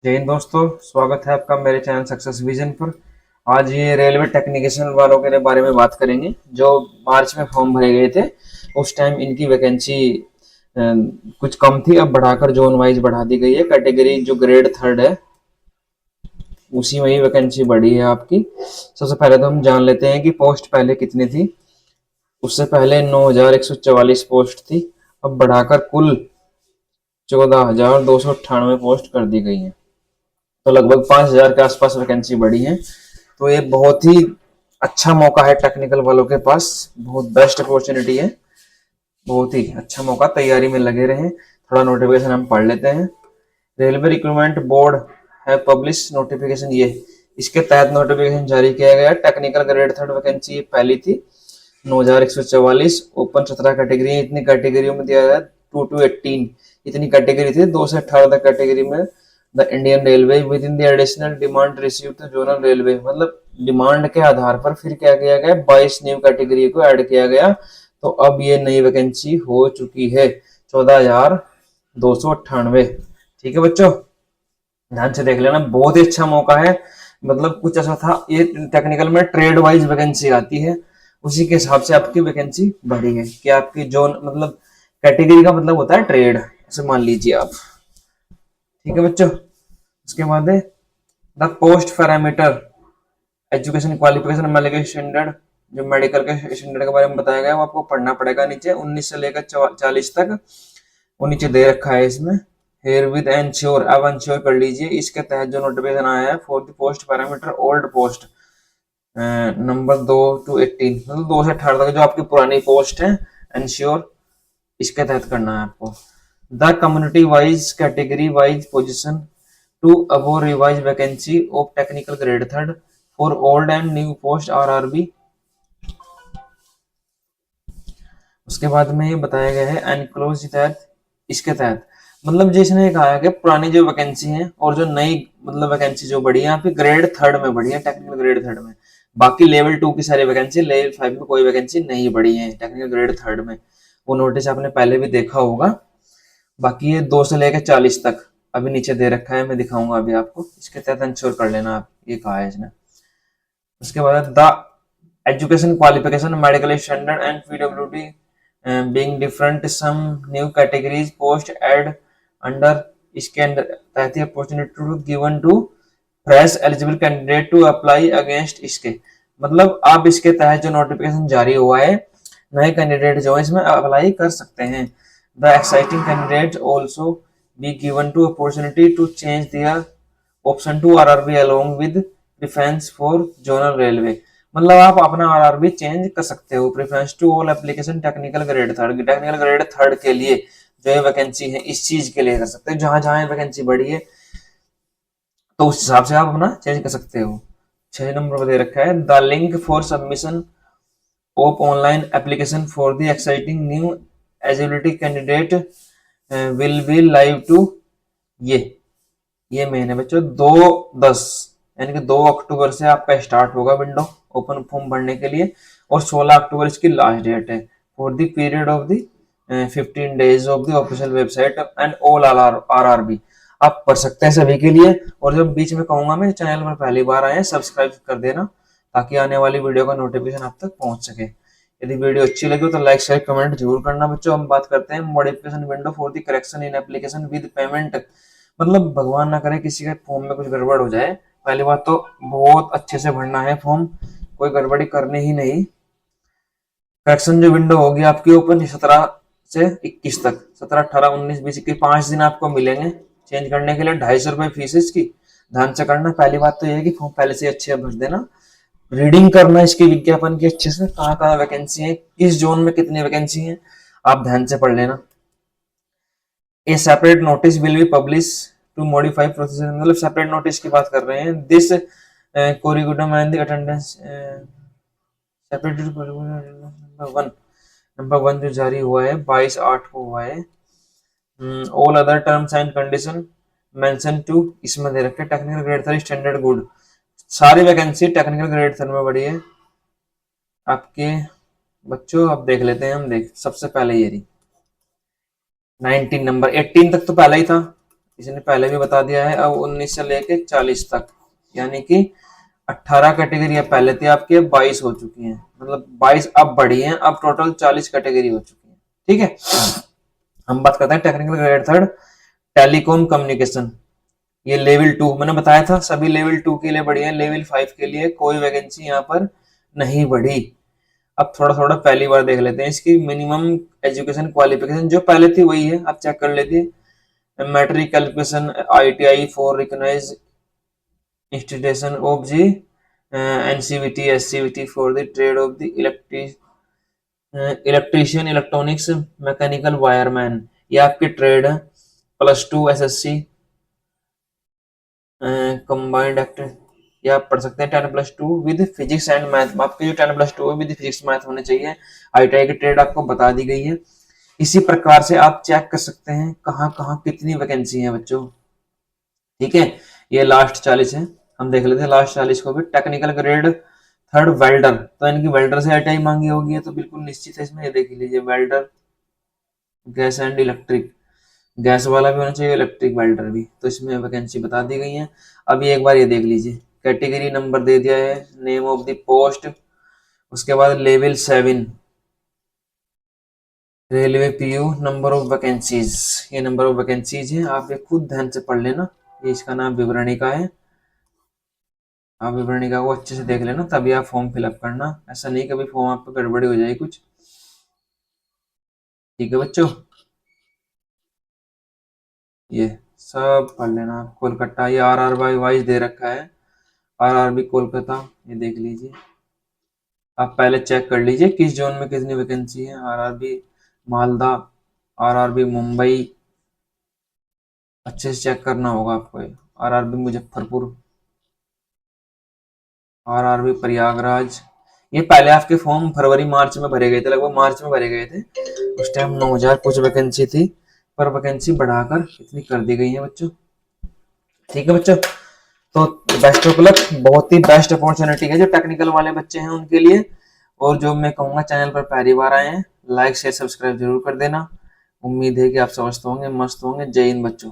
जय हिंद दोस्तों, स्वागत है आपका मेरे चैनल सक्सेस विजन पर। आज ये रेलवे टेक्नीशियन वालों के बारे में बात करेंगे जो मार्च में फॉर्म भरे गए थे। उस टाइम इनकी वैकेंसी कुछ कम थी, अब बढ़ाकर जोन वाइज बढ़ा दी गई है। कैटेगरी जो ग्रेड थर्ड है उसी में ही वैकेंसी बढ़ी है आपकी। सबसे पहले तो हम जान लेते हैं कि पोस्ट पहले कितनी थी। उससे पहले 9,144 पोस्ट थी, अब बढ़ाकर कुल 14,298 पोस्ट कर दी गई है। तो लगभग 5,000 के आसपास वैकेंसी बढ़ी है। तो ये बहुत ही अच्छा मौका है टेक्निकल वालों के पास, बहुत बेस्ट अपॉर्चुनिटी है। बहुत ही अच्छा मौका, तैयारी में लगे रहें। थोड़ा नोटिफिकेशन हम पढ़ लेते हैं। रेलवे रिक्रूटमेंट बोर्ड है पब्लिश नोटिफिकेशन, ये इसके तहत नोटिफिकेशन जारी किया गया। टेक्निकल ग्रेड थर्ड वैकेंसी पहली थी 9,144, ओपन 17 कैटेगरी। इतनी कैटेगरियों में दिया गया 2 to 18 इतनी कैटेगरी थी। 2 से 18 तक कैटेगरी में the Indian railway with in the additional demand receive the zonal railway, मतलब डिमांड के आधार पर फिर क्या किया गया, 22 न्यू कैटेगरी को ऐड किया गया। तो अब ये नई वैकेंसी हो चुकी है 14,298। ठीक है बच्चों, ध्यान से देख लेना, बहुत ही अच्छा मौका है। मतलब कुछ ऐसा था, ये टेक्निकल में ट्रेड वाइज वैकेंसी आती है, उसी के हिसाब से आपकी वैकेंसी बढ़ी है कि आपकी जोन मतलब कैटेगरी का मतलब होता है ट्रेड, ऐसे मान लीजिए आप। ठीक है बच्चों, उसके बाद है the post parameter education qualification medical standard. जो मेडिकल के स्टैंडर्ड के बारे में बताया गया है वो आपको पढ़ना पड़ेगा। नीचे 19 से लेकर 40 तक वो नीचे दे रखा है इसमें। हेयर विद एंश्योर, अब एंश्योर कर लीजिए। इसके तहत जो नोटिफिकेशन आया है for the post parameter old post number 2 to 18, मतलब 2 से 18 तक जो आपकी पुरानी पोस्ट है, एंश्योर इसके तहत करना है आपको। The community wise category wise position to above revise vacancy of technical grade third for old and new post RRB. उसके बाद में ये बताया गया है एनक्लोज तहत, इसके तहत मतलब जिसने कहा है कि पुरानी जो वैकेंसी है और जो नई मतलब वैकेंसी जो बढ़ी है यहाँ पे ग्रेड थर्ड में बढ़ी है, टेक्निकल ग्रेड थर्ड में। बाकी लेवल 2 की सारी वैकेंसी, लेवल 5 में कोई वैकेंसी नहीं बढ़ी है टेक्निकल ग्रेड थर्ड में। वो नोटिस आपने पहले भी देखा होगा। बाकी ये 2 से लेकर 40 तक अभी नीचे दे रखा है, मैं दिखाऊंगा अभी आपको। इसके तहत इंश्योर कर लेना आप, ये कहा है इसने। उसके बाद the education qualification medical standard and PWD being different, some new categories post add under इसके अंदर तहत opportunity to given to fresh eligible candidate to apply against इसके, मतलब आप इसके तहत जो नोटिफिकेशन जारी हुआ है नए कैंडिडेट जो इसमें अप्लाई कर सकते हैं। The exciting candidate also be given to opportunity to change their option to RRB along with defence for zonal railway, मतलब आप अपना आरआरबी चेंज कर सकते हो। Preference to all application technical grade third, technical grade third के लिए जो ये वैकेंसी है इस चीज के लिए कर सकते हो। जहां जहां वैकेंसी बढ़ी है तो उस हिसाब से आप अपना चेंज कर सकते हो। 6 नंबर पर दे रखा है the link for submission of online application for the exciting new eligibility candidate will be live to, ये महीने बच्चों 2/10 यानी कि 2 अक्टूबर से आपका स्टार्ट होगा विंडो ओपन फॉर्म भरने के लिए, और 16 अक्टूबर इसकी लास्ट डेट है। For the period of the 15 days of the official website and all RRB, आप पढ़ सकते हैं सभी के लिए। और जब बीच में कहूंगा मैं, चैनल में पहली बार आए सब्सक्राइब कर देना ताकि आने वाली वीडियो का नोटिफिकेशन आप तक पहुंच सके। यदि वीडियो अच्छी लगी तो लाइक शेयर कमेंट जरूर करना बच्चों। हम बात करते हैं modification window for the correction in application with payment, मतलब भगवान ना करे किसी के फॉर्म में कुछ गड़बड़ हो जाए। पहली बात तो बहुत अच्छे से भरना है फॉर्म, कोई गड़बड़ी करनी ही नहीं। करेक्शन जो विंडो होगी आपकी ओपन 17 से 21 तक, 17 18 19 20 21 5 दिन आपको मिलेंगे चेंज करने के लिए। 250 रुपए फीस है इसकी, ध्यान से करना। पहली बात तो ये है कि फॉर्म पहले से अच्छे भर देना, रीडिंग करना इसके विज्ञापन की अच्छे से, कहाँ कहाँ वैकेंसी है, किस जोन में कितनी वैकेंसी है, आप ध्यान से पढ़ लेना। A separate notice will be publish to modify procedure, मतलब सेपरेट नोटिस की बात कर रहे हैं। This curriculum and the attendance separated number 1 जो जारी हुआ है 22/8 को हुआ है। All other terms and condition mention to, इसमें दे रखे टेक्निकल ग्रेड 3 स्टैंडर्ड गुड, सारी वैकेंसी टेक्निकल ग्रेड 3 में बढ़ी है आपके बच्चों। अब देख लेते हैं हम, देख सबसे पहले ये रही 19 नंबर, 18 तक तो पहला ही था, इसने पहले भी बता दिया है। अब 19 से लेके 40 तक, यानी कि 18 कैटेगरी पहले थी आपकी, अब 22 हो चुकी हैं, मतलब 22 अब बढ़ी हैं, अब टोटल 40 कैटेगरी हो चुकी है। ठीक है, हम बात करते हैं technical grade third telecom communication. ये लेवल 2 मैंने बताया था, सभी लेवल 2 के लिए बढ़ी है, लेवल 5 के लिए कोई वैकेंसी यहाँ पर नहीं बढ़ी। अब थोड़ा थोड़ा पहली बार देख लेते हैं इसकी मिनिमम एजुकेशन क्वालिफिकेशन, जो पहले थी वही है, आप चेक कर लेते हैं। Matric qualification ITI for recognise institution of जी NCVT SCVT for the trade of the electrician electronics mechanical wireman, ये आपकी ट्रेड है। +2 SSC कंबाइंड एक्टर, ये आप पढ़ सकते हैं। 10+2 विद फिजिक्स एंड मैथ, आपके जो 10+2 है विद फिजिक्स मैथ होने चाहिए। ITI की ट्रेड आपको बता दी गई है। इसी प्रकार से आप चेक कर सकते हैं कहाँ कहाँ कितनी वैकेंसी है बच्चों। ठीक है, ये लास्ट 40 है, हम देख लेते हैं लास्ट 40 को भी। टेक्निकल ग्रेड थर्ड वेल्डर, तो इनकी वेल्डर से ITI मांगी होगी, है तो बिल्कुल निश्चित है इसमें। ये देख लीजिए welder, gas and electric, gas वाला भी होना चाहिए, इलेक्ट्रिक वेल्डर भी, तो इसमें वैकेंसी बता दी गई है। अभी एक बार ये देख लीजिए, कैटेगरी नंबर दे दिया है, नेम ऑफ द पोस्ट, उसके बाद level 7 railway PU, number of vacancies, ये नंबर ऑफ वैकेंसीज है, आप ये खुद ध्यान से पढ़ लेना। ये इसका नाम विवरणिका है, आप विवरणिका को अच्छे से देख लेना, तभी आप फॉर्म फिलअप करना, ऐसा नहीं कभी फॉर्म आपका गड़बड़ी हो जाए कुछ। ठीक है बच्चों, ये सब पढ़ लेना। कोलकाता, ये RR वाइज दे रखा है, RRB कोलकाता, ये देख लीजिए, आप पहले चेक कर लीजिए किस जोन में कितनी वैकेंसी है। RRB मालदा, RRB मुंबई, अच्छे से चेक करना होगा आपको। RRB मुजफ्फरपुर, RRB प्रयागराज, ये पहले आपके फॉर्म फरवरी मार्च में भरे गए थे, लगभग मार्च में भरे गए थे, उस टाइम 9,000 कुछ वैकेंसी थी, पर वैकेंसी बढ़ाकर इतनी कर दी गई है बच्चों। ठीक है बच्चों, तो बेस्ट ऑफ लक, बहुत ही बेस्ट अपॉर्चुनिटी है जो टेक्निकल वाले बच्चे हैं उनके लिए। और जो मैं कहूँगा चैनल पर पहली बार आए हैं, लाइक शेयर सब्सक्राइब जरूर कर देना। उम्मीद है कि आप स्वस्थ होंगे, मस्त होंगे। जय हिंद बच्चों।